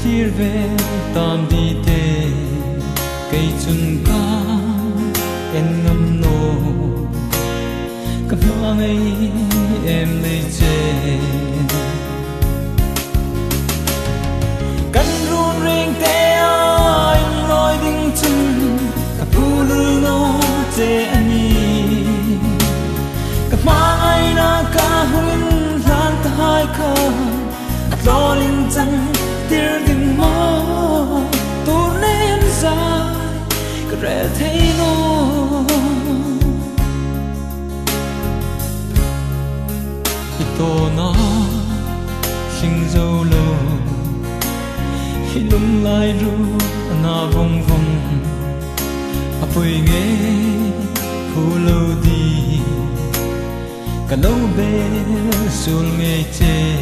tir ve tam di te cây chun ca en ngâm nô cầm mang ấy em lấy chê căn run ring te ai loi ding chun ka pulu no te ani cầm mang ấy na ca hun lan ta hai ka lo linh chân tir ding mo tu nem dài cái rẻ thấy nó tô nó sinh dâu lâu khi lung lai ru na vong vong à bồi nghe khu lâu đi cả lâu bê sul nghe chê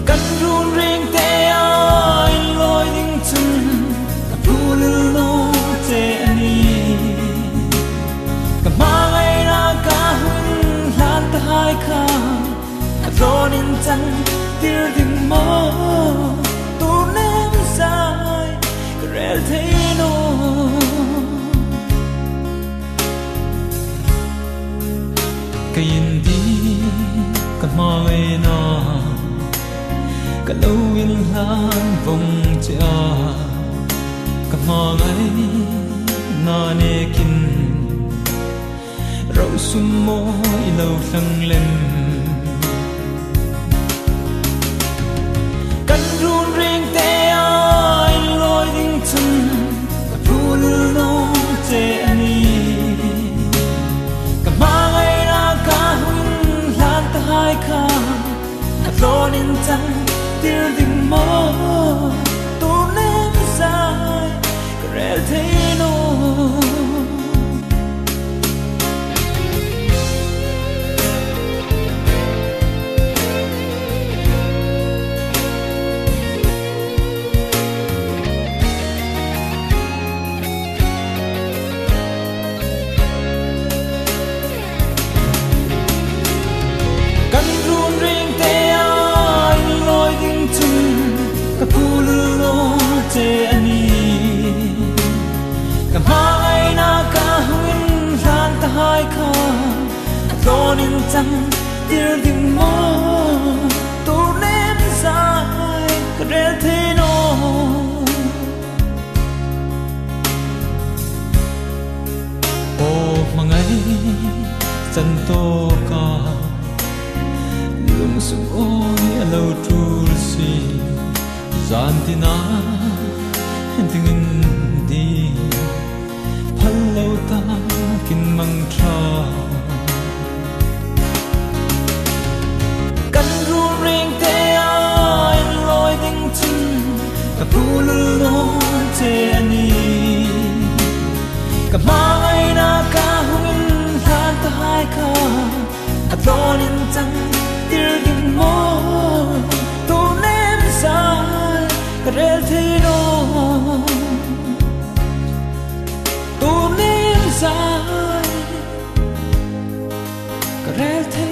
căn run ring te ai loi ding chun cả phu lưu no chê ani cả mang ai na cả hun lan ta hai kha cả ron in chân tir ding mo tu nem sai cả rel thấy no cái in đi cả mang ai na cả lâu in lan vòng cha cả mang ai na ne kin rau sum môi lâu thăng lên căn run ring te ai loi ding chun cả phu lu no te ani cả mang ai na cả hun lan ta hai kha cả ron in chân tir ding mo tu nem sai cả rel thấy no te ani cả mang ai na cả hun lan ta hai kha ron in chân tir ding mo tu nem sai cả rel thế no ô mang ai chân to ca lung sum oi lâu tu si zantina dingin di phalau ta kin mang tha kan run ring te ai loi ding chun ka pulu no te ani ka mang ai na ka hun lan ta hai ka a ron in chân tir ding mo tu nem sai cả rel thấy no tu nem sai cả rel thấy